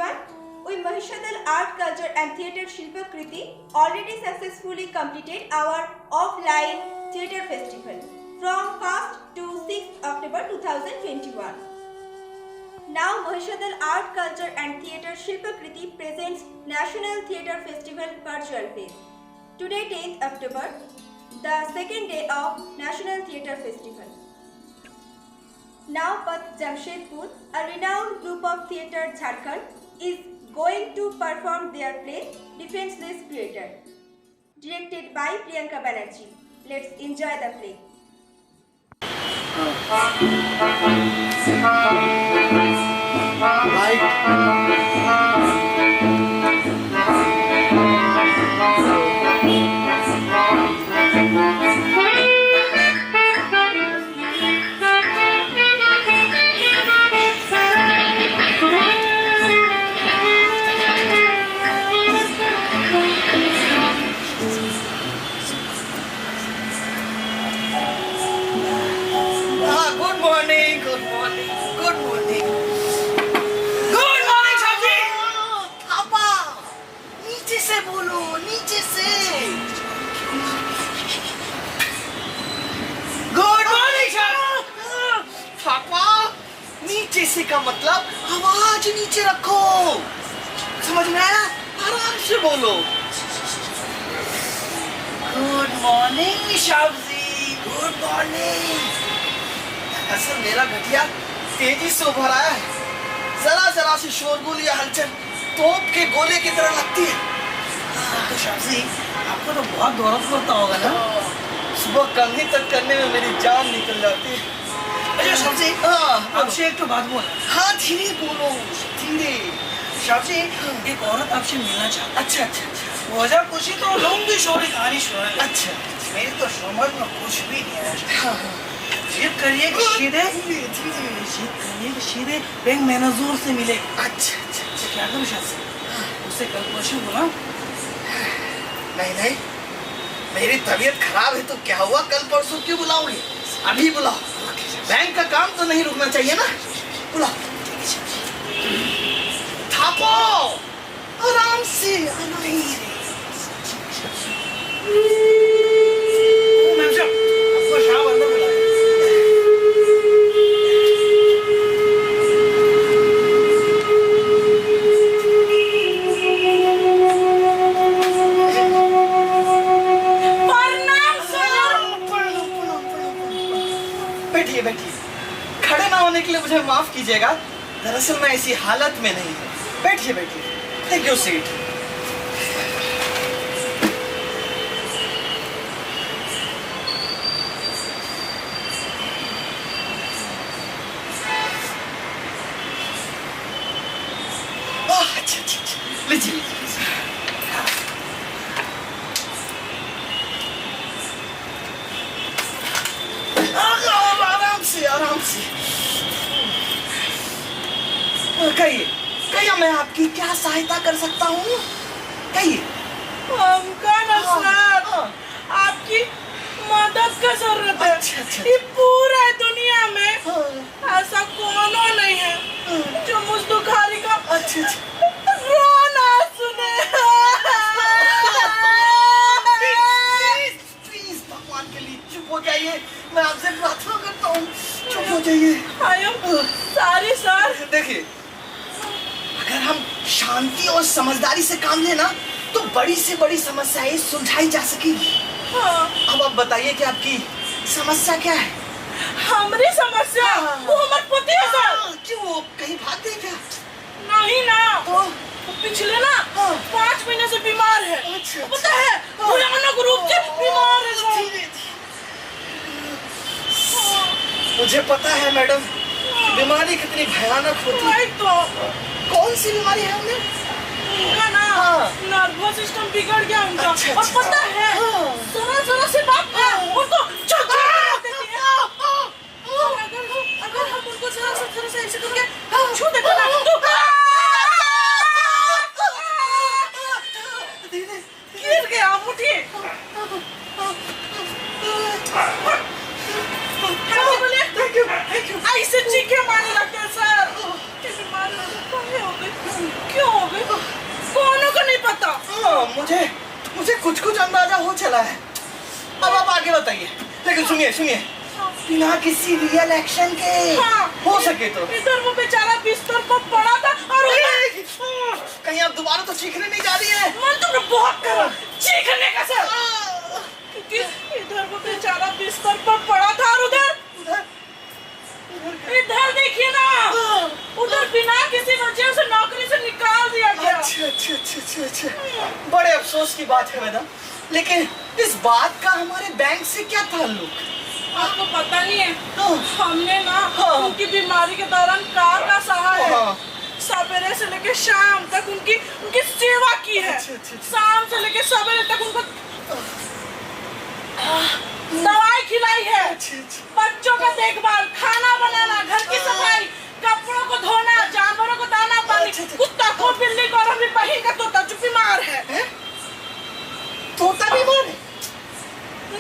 everyone. We Mahishadal Art, Culture and Theatre Shilpakriti already successfully completed our offline theatre festival from 1st to 6th October 2021. Now Mahishadal Art, Culture and Theatre Shilpakriti presents National Theatre Festival virtual phase. Today 10th October, the second day of National Theatre Festival. Now Path Jamshedpur, a renowned group of theatre Jharkhand, is going to perform their play Defenseless Creator, directed by Priyanka Banerjee. Let's enjoy the play. नीचे का मतलब आवाज नीचे रखो, समझ में आया? आराम से बोलो। गुड मॉर्निंग शाबजी, गुड मॉर्निंग। असल मेरा घटिया तेजी से उभर आया है, जरा जरा सी शोरगुल या हलचल तोप के गोले की तरह लगती है। तो शाबजी आपको तो बहुत दौलत होता होगा ना? सुबह कंघी तक करने में मेरी जान निकल जाती है। अच्छा शाबजी, आपसे एक तो बात बोल। हाँ धीरे बोलो, धीरे। शाबजी एक औरत आपसे मिलना चाहती है। अच्छा अच्छा अच्छा। वजह कुछ ही तो लंबी चौड़ी कहानी सुना। अच्छा मेरी तो समझ में कुछ भी नहीं है। हाँ जिद करिए कि सीधे सीधे बैंक मैनेजर से मिले। अच्छा अच्छा। तो क्या करूँ शाबजी? उससे कल परसों बोला। नहीं नहीं, मेरी तबीयत खराब है तो क्या हुआ, कल परसों क्यों बुलाओगे? अभी बुलाओ, बैंक का काम तो नहीं रुकना चाहिए ना। बुलाओ, थापो, आराम से, आराम से। मैम साहब, आपको शाम अंदर बुलाया। बैठिए बैठिए, खड़े ना होने के लिए मुझे माफ कीजिएगा, दरअसल मैं ऐसी हालत में नहीं हूँ। बैठिए बैठिए, टेक योर सीट। अच्छा अच्छा अच्छा, लीजिए लीजिए। आराम से कहिए कहिए, मैं आपकी क्या सहायता कर सकता हूँ? कहिए। हमका ना सर, आपकी मदद का जरूरत है। अच्छा, अच्छा। ये पूरा दुनिया में ऐसा कोनो नहीं है जो मुझ दुखारी का अच्छा अच्छा। रोना सुने। प्लीज भगवान के लिए चुप हो जाइए, मैं आपसे प्रार्थना करता हूँ, चुप हो जाइए। सारी सर। देखिए, अगर हम शांति और समझदारी से काम लेना तो बड़ी से बड़ी समस्याएं सुलझाई जा सकेगी। अब आप बताइए कि आपकी समस्या क्या है? हमारी समस्या वो हमारे पति है सर। क्यों, कहीं भाग गए क्या? नहीं ना, तो पिछले ना 5 महीने से बीमार है। अच्छा, पता है, भयानक रूप से बीमार है सर। मुझे पता है मैडम, बीमारी कितनी भयानक होती है। तो कौन सी बीमारी है उन्हें? उनका ना नर्वस सिस्टम बिगड़ गया उनका। अच्छा, और पता है, जरा से बात है उनको चिढ़ देती है। अगर हम उनको जरा से ऐसे करके छू देते ना तो गिर गया मुट्ठी। ऐसे चीखे मारने लगते हैं सर। कुछ अंदाजा हो चला है। अब आप आगे बताइए। लेकिन सुनिए सुनिए, बिना किसी रियल एक्शन के हो सके तो। इधर वो बेचारा बिस्तर पर पड़ा था और कहीं आप दोबारा तो चीखने नहीं जा रही है? मन तुमने बहुत करा चीखने का सर, क्योंकि इधर वो बेचारा बिस्तर पर पड़ा था और उधर इधर देखिए ना, उधर बिना किसी वजह से नौकरी से निकाल दिया गया। अच्छा अच्छा अच्छा अच्छा अच्छा, बड़े अफसोस की बात है मैडम, लेकिन इस बात का हमारे बैंक से क्या ताल्लुक? आपको पता नहीं है, हमने ना उनकी बीमारी के दौरान का सहा है। सवेरे से लेकर शाम तक उनकी सेवा की है। शाम से लेकर सवेरे तक उनको दवाई खिलाई है। बच्चों का देखभाल, खाना बनाना, घर की सफाई, कपड़ों को धोना, जानवरों को दाना पानी, कुत्ता को, बिल्ली को, और अपनी बहन का तोता जो बीमार है। तोता बीमार है?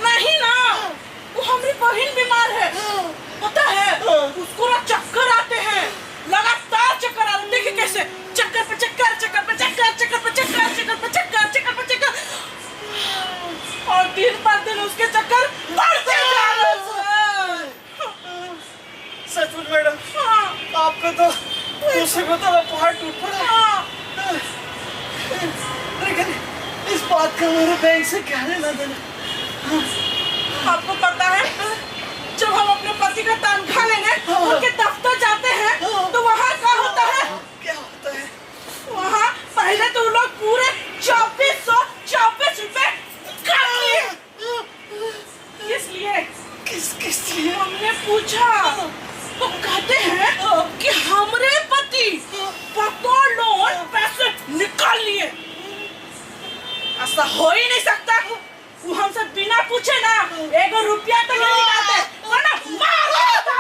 नहीं ना, वो हमारी बहन बीमार है। पता है, उसको ना चक्कर आते हैं, लगातार चक्कर आते हैं। देखिए कैसे चक्कर पे चक्कर, चक्कर पे चक्कर, चक्कर पे चक्कर, चक्कर पे चक्कर, चक्कर पे चक्कर, और दिन पर दिन उसके चक्कर बढ़ते जा रहे हैं। सचमुच मैडम, आपको तो मुझसे पता है पहाड़ टूट पड़ा। लेकिन इस बात का हमारे बैंक से क्या लेना देना? आपको पता है, जब हम अपने पति का तनख्वाह लेने उनके दफ्तर जाते हैं तो वहाँ क्या होता है? क्या होता है? वहाँ पहले तो लोग पूरे 2424 रुपए काट लिए। इसलिए किस लिए? हमने पूछा तो कहते हैं कि हमारे पति बतौर लोन पैसे निकाल लिए। ऐसा हो ही नहीं सकता। वो हमसे बिना पूछे ना 1 रुपया तक नहीं निकालते, वरना मार देता।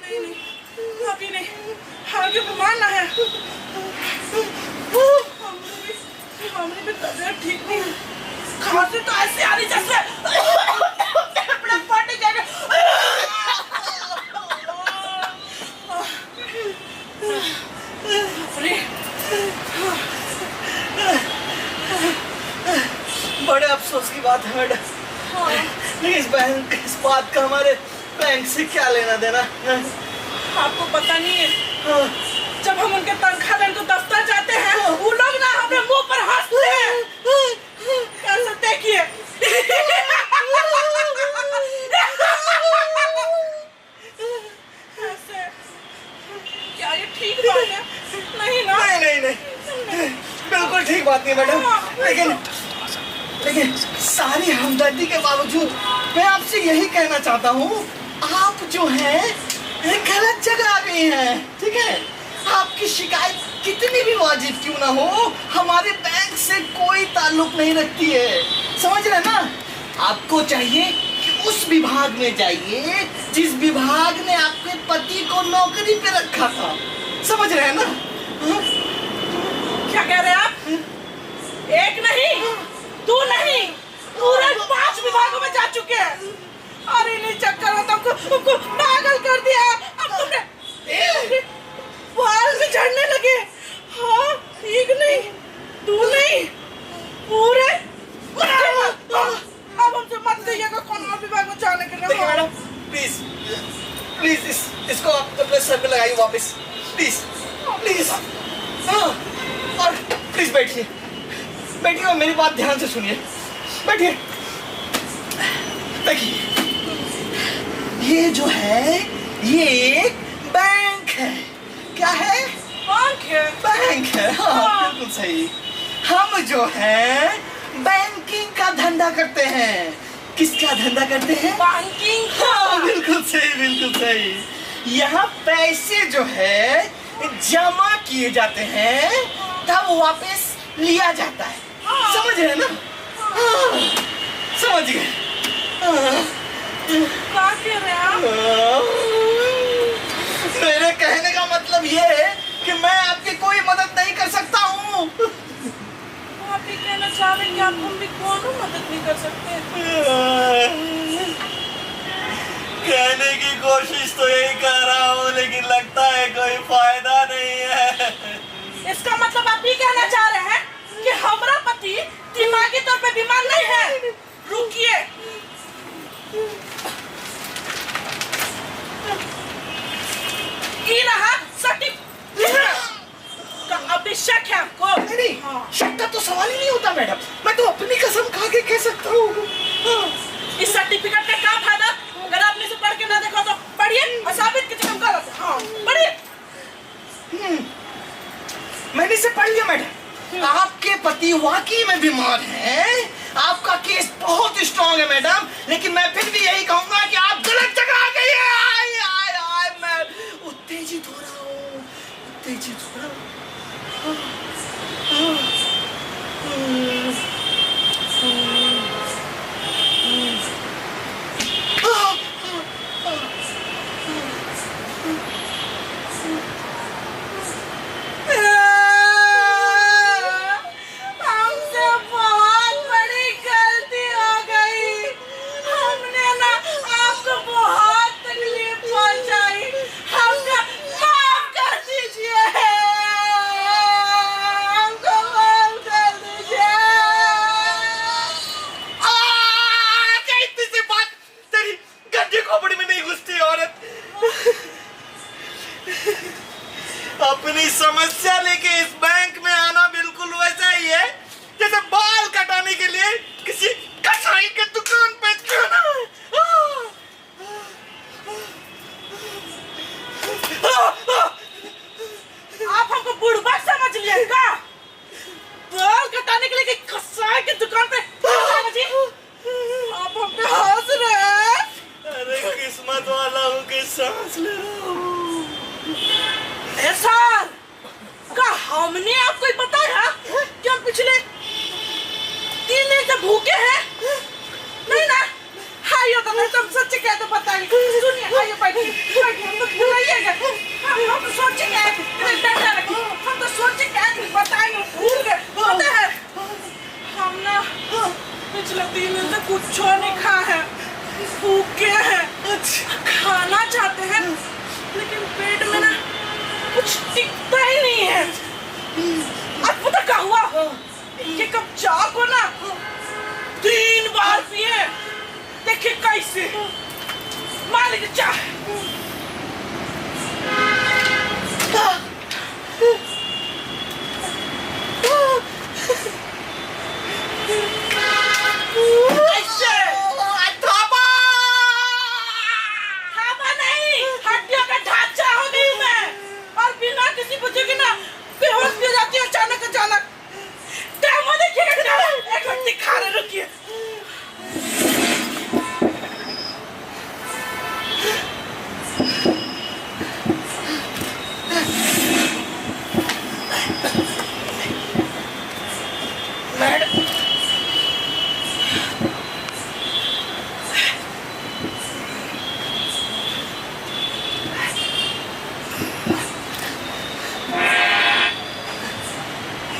नहीं, अभी नहीं, आगे मानना है। हमारी भी तबीयत ठीक नहीं है। खांसी तो ऐसे आ रही जैसे अपना फट जाएगा। बड़े अफसोस की बात है मैडम, लेकिन इस बात का हमारे बैंक से क्या लेना देना? आपको पता नहीं है, जब हम उनके तनख्वाह लेने तो दफ्तर जाते हैं, वो लोग ना हमें मुंह पर हंसते हैं। कैसे देखिए क्या ये ठीक बात है? नहीं ना, नहीं, बिल्कुल ठीक बात नहीं मैडम। लेकिन सारी हमदर्दी के बावजूद मैं आपसे यही कहना चाहता हूँ, आप जो हैं गलत जगह आ गई हैं। ठीक है, आपकी शिकायत कितनी भी वाजिब क्यों ना हो, हमारे बैंक से कोई ताल्लुक नहीं रखती है। समझ रहे ना? आपको चाहिए कि उस विभाग में जाइए जिस विभाग ने आपके पति को नौकरी पे रखा था। समझ रहे हैं ना? क्या कह रहे हैं आप? एक नहीं, 2 नहीं, पूरे 5 विभागों में जा चुके हैं और इन्हीं चक्कर में तुमको पागल कर दिया। अब तुमने बाल भी झड़ने लगे। हाँ, 1 नहीं, 2 नहीं, पूरे। अब हमसे मत कहिएगा कौन और विभाग में जाने के लिए। देखिए मैडम, प्लीज इसको आप अपने सर पे लगाइए वापस, प्लीज। और प्लीज बैठिए और मेरी बात ध्यान से सुनिए। बैठिए। देखिए, ये जो है ये एक बैंक है। क्या है? बैंक है। हाँ, बिल्कुल सही। हम जो है बैंकिंग का धंधा करते हैं। किसका धंधा करते हैं? बैंकिंग। हाँ, बिल्कुल सही। यहाँ पैसे जो है जमा किए जाते हैं, तब वापस लिया जाता है। समझ रहे ना? समझ गए? क्या कह रहे हैं आप? मेरे कहने का मतलब ये है कि मैं आपकी कोई मदद नहीं कर सकता हूँ। आप ये कहना चाह रहे हैं कि आप हम भी कौन मदद नहीं कर सकते? कहने की कोशिश तो यही कर रहा हूँ, लेकिन लगता है कोई फायदा नहीं है। इसका मतलब आप ये कहना चाह रहे हैं कि हमारा पति दिमागी तौर पे बीमार नहीं है। रुकिए, ये रहा सर्टिफिकेट का। अभी शक है आपको? नहीं, शक का तो सवाल ही नहीं होता मैडम, मैं तो अपनी कसम खा के कह सकता हूँ। इस सर्टिफिकेट का क्या फायदा? अगर आपने इसे पढ़ के ना देखा तो पढ़िए और साबित कीजिए हम गलत हैं। हाँ, पढ़िए। मैंने इसे पढ़ लिया मैडम। आपके पति वाकई में बीमार हैं। आपका केस बहुत स्ट्रांग है मैडम, लेकिन मैं फिर भी यही कहूंगा कि आप गलत जगह आ गई है। आय आय आय, मैं उत्तेजित हो रहा हूँ, उत्तेजित हो रहा हूँ। हमसे बहुत बड़ी गलती हो गई। हमने ना आपको बहुत तकलीफ पहुंचाई। हमको माफ कर दीजिए, हमको माफ कर दीजिए। इतनी सी बात तेरी गड्ढे खोपड़ी में नहीं घुसती औरत। अपनी समस्या लेके इस बैंक में आना बिल्कुल वैसा ही है जैसे बाल कटाने के लिए किसी कसाई के दुकान पे जाना। आप हमको बुढ़बा समझ लिए का? बाल कटाने के लिए कसाई की दुकान पे जी? आप हम पे हंस रहे हैं? अरे किस्मत वाला हूँ कि सांस ले रहा हूँ। सर, का हमने आपको ही बताया कि हम पिछले 3 दिन से भूखे हैं? नहीं ना? आइए तो मैं तुम सच्ची कहते बताएंगे। सुनिए, आइए बैठिए, हम तो भूलाइएगा। हम तो सोचेंगे, डंडा रखिए, हम तो सोचेंगे बताएंगे, भूल गए। पता है हम ना पिछले 3 दिन से कुछ नहीं खाए हैं, भूखे हैं। खाना चाहते हैं लेकिन पेट में ना कुछ टिकता ही नहीं है। आज पता क्या हुआ? ये कप चाय को ना 3 बार पिए। देखिए कैसे। मान लीजिए चाय। कैसे? थापा नहीं, हड्डियों का ढांचा हो गई मैं, और बिना किसी वजह के ना बेहोश भी हो जाती है अचानक। डेमो देखिएगा, एक मिनट दिखा रहे, रुकिए।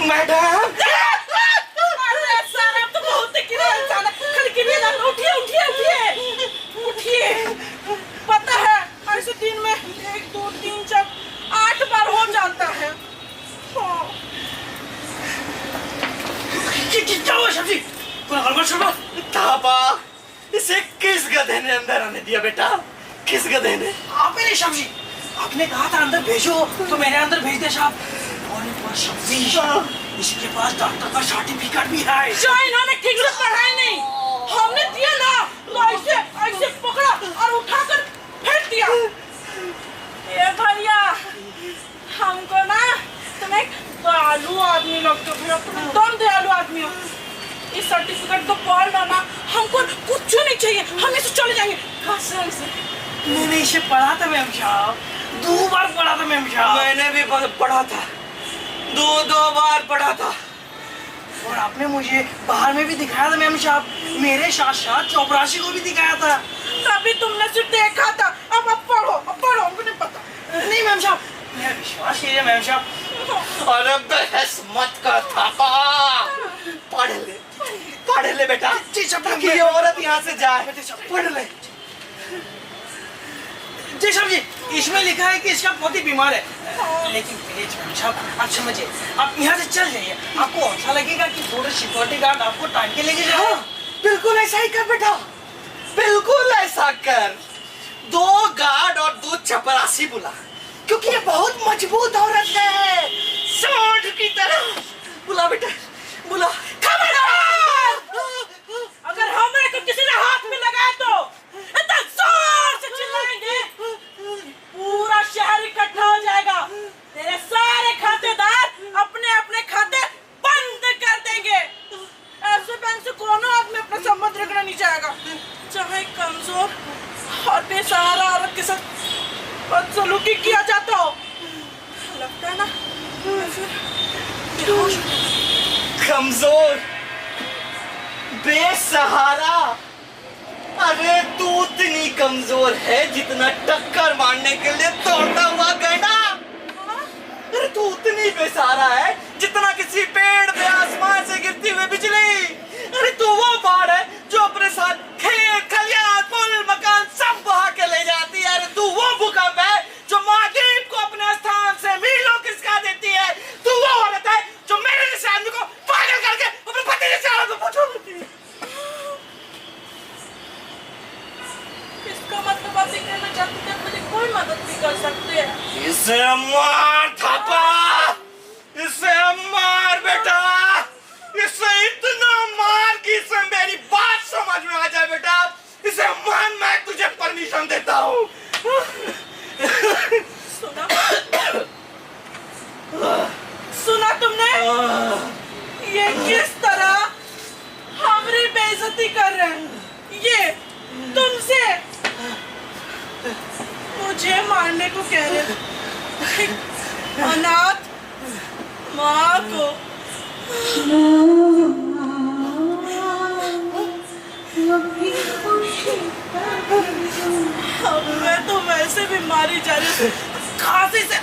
मैडम, अरे सर, आप तो बहुत गिरे इंसान। खाली गिरिए ना, उठिए। पता है ऐसे दिन में 1 2 3 4 8 बार हो जाता है। हाँ। क्या हुआ सब्जी? पूरा गड़बड़ शड़बड़? थापा, इसे किस गधे ने अंदर आने दिया बेटा? किस गधे ने? आपने नहीं सब्जी, आपने कहा था अंदर भेजो तो मैंने अंदर भेज दिया साहब। और एक बार सब्जी, इसके पास डॉक्टर का सर्टिफिकेट भी है। जो इन्होंने ठीक से पढ़ाई नहीं, हमने दिया ना तो ऐसे पकड़ा और उठाकर फेंक दिया। ये भैया, हमको ना तुम एक दयालु आदमी लगते हो, तुम एकदम दयालु आदमी हो। इस सर्टिफिकेट को पढ़ लो ना, हमको कुछ नहीं चाहिए, हम इसे चले जाएंगे कसम से। मैंने इसे पढ़ा था मैम साहब, 2 बार पढ़ा था मैम साहब। मैंने भी पढ़ा था, 2 बार पढ़ा था। और आपने मुझे बाहर में भी दिखाया था मैम साहब, मेरे साथ साथ चौपरासी को भी दिखाया था। तभी तुमने सिर्फ देखा था, अब पढ़ो, हमको नहीं पता। नहीं मैम साहब, मेरा विश्वास कीजिए मैम साहब। अरे बहस मत कर थापा, पढ़ ले बेटा, जी सब ताकि ये औरत यहाँ से जाए। पढ़ ले। जी साहब जी, इसमें लिखा है कि इसका पति बीमार है। लेकिन प्लीज मैम साहब आप समझिए, आप यहाँ से चल जाइए। आपको अच्छा लगेगा कि पूरे सिक्योरिटी गार्ड आपको टांग के लेके जाए? बिल्कुल ऐसा ही कर बेटा, बिल्कुल ऐसा कर। 2 गार्ड और 2 चपरासी बुला, क्योंकि ये बहुत मजबूत औरत है, सांड की तरह। बुला बेटा, बुला। खबरदार! अगर हमें को किसी ने हाथ में लगाया तो इतना जोर से चिल्लाएंगे, पूरा शहर इकट्ठा हो जाएगा। तेरे सारे खातेदार अपने अपने खाते बंद कर देंगे। ऐसे बैंक से कोनो आदमी अपना संबंध रखना नहीं चाहेगा, चाहे कमजोर और बेसहारा औरत के साथ बदसलूकी किया जाता हो। लगता है ना मैं फिर बेहोश हो जाऊंगा। कमजोर, बेसहारा? अरे तू इतनी कमजोर है जितना टक्कर मारने के लिए दौड़ता हुआ गैंडा। अरे तू उतनी बेसहारा है जितना किसी पेड़ पे आसमान से गिरती हुई बिजली। अरे तू वो बाढ़ है जो अपने साथ खेत खलियान पुल मकान सब बहा के ले जाती है। अरे तू वो भूकंप है जो महाद्वीप को अपने स्थान से मीलों खिसका देती है। तू वो औरत है जो मेरे जैसे आदमी को पागल करके अपने पति जैसे औरत को पहुंचा देती है। इसका मतलब आप कहना चाहते हैं मुझे कोई मदद नहीं कर सकते? इसे मार थापा, इसे मार बेटा, इसे इतना मार कि इसे मेरी बात समझ में आ जाए बेटा। इसे मान, मैं तुझे परमिशन देता हूँ। सुना? सुना तुमने? ये किस तरह हमारी बेइज्जती कर रहे हैं? ये तुमसे मुझे मारने को कह रहे हैं, अनाथ माँ को। अब मैं तो वैसे भी मारी जा रही हूँ खांसी से।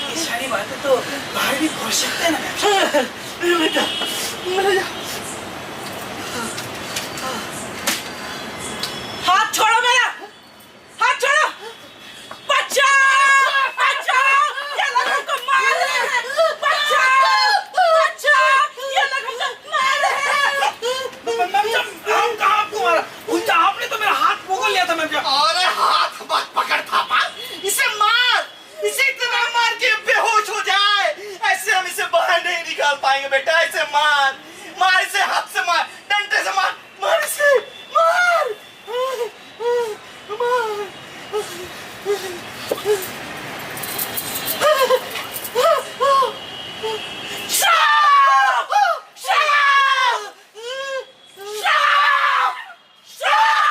ये सारी बातें तो बाहर भी खोल सकते हैं ना बेटा, हाथ छोड़ो मेरा, हाथ छोड़ो। बचाओ, बचाओ, ये लोग हमको मार रहे हैं। बचाओ, बचाओ, ये लोग हमको मार रहे हैं। मैम साहब, हम कहाँ आपको मारा? उल्टा आपने तो मेरा हाथ पकड़ लिया था मैम साहब। अरे हाथ मत पकड़ थापा, इसे मार, इसे इतना मार के बेहोश हो जाए। ऐसे हम इसे बाहर नहीं निकाल पाएंगे बेटा। इसे मार, मार इसे, हाथ से मार, डंडे से मार, मार इसे, मार, मार। Stop! Stop! Stop! Stop!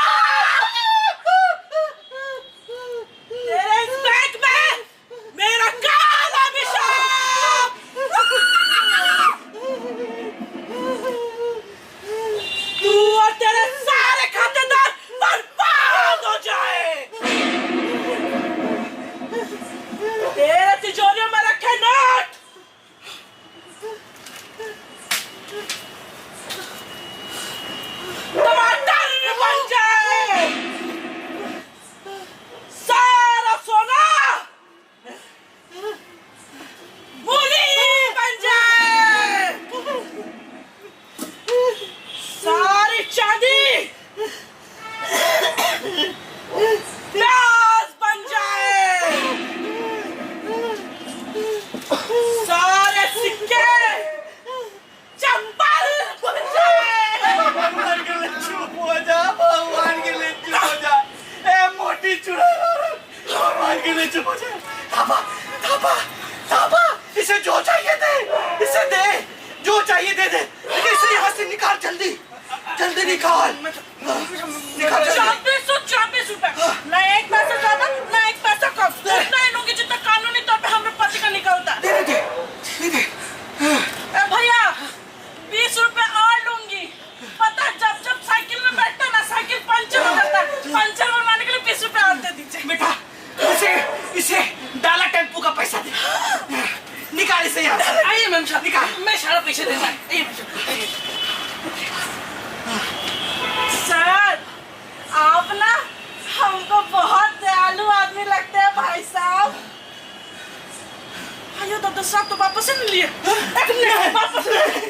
तेरे इस बैंक में मेरा काला पेशाब! तू और तेरे सारे खातेदार बर्बाद हो जाए। तेरे तिजोरियों में रखे नोट टमाटर बन जाए, सारा सोना मूली बन जाए, सारी चांदी प्याज बन जाए, सारे सिक्के चप्पल बन जाए। भगवान के लिए चुप हो जा, भगवान के लिए चुप हो जा। ए मोटी चुड़ैल औरत, भगवान के लिए चुप हो जा। थापा, थापा, थापा, इसे जो चाहिए दे, इसे दे, जो चाहिए दे दे। लेकिन इसे यहाँ से निकाल, जल्दी, जल्दी निकाल, निकाल जल्दी। 24 रुपए, ना एक पैसा ज्यादा ना एक पैसा कम, उतना ही लूंगी जितना कानूनी तौर पे हमारे पति का निकलता है। दे दे, दे दे। भैया 20 रुपए और लूंगी। पता है, जब जब साइकिल में बैठता ना साइकिल पंचर हो जाता है, पंचर बनवाने के लिए 20 रुपए और दे दीजिए। बेटा, इसे, इसे डाला टेम्पू का पैसा दे, निकाल इसे यहाँ से। आइए मैम साहब, निकाल। मैं सारा पैसे देता हूँ। आइए मैम साहब, आइए। तो दूसरा तो वापस ही नहीं लिए। एक नहीं, वापस नहीं।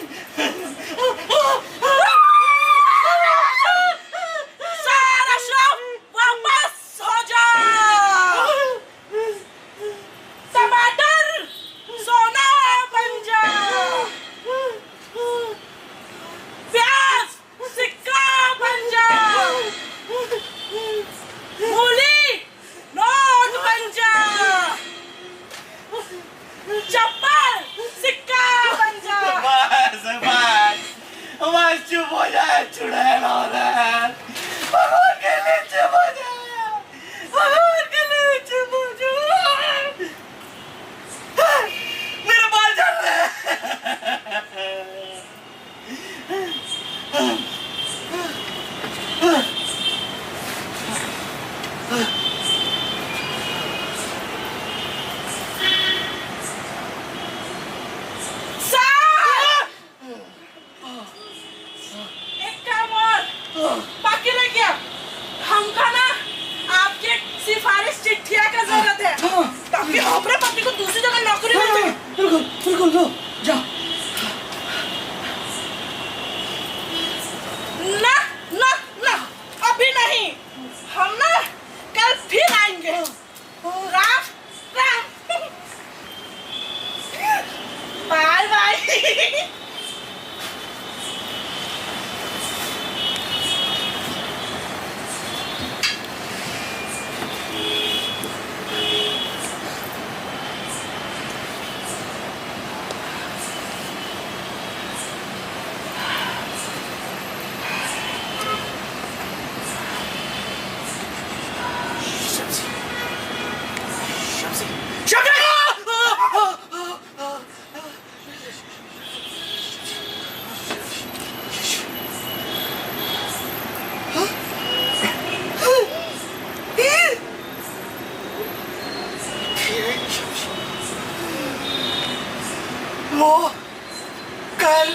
सारा शव वापस हो जा। टमाटर सोना बन जा। प्याज सिक्का बन जा। मूली नोट बन जा। चप्पल सिक्का बन जा। बस चुप हो जाए चुड़ैल औरत। भगवान के लिए चुप हो जाए। भगवान के लिए चुप हो जाए। मेरे बाल झड़ रहे एक काम और बाकी रह गया। हमका ना आपके सिफारिश चिट्ठिया का जरूरत है ताकि हमारे पति को दूसरी जगह नौकरी मिल सके। बिल्कुल बिल्कुल लो जाओ। ना ना ना अभी नहीं, हम ना कल फिर आएंगे। Ram Ram bye bye. वो कल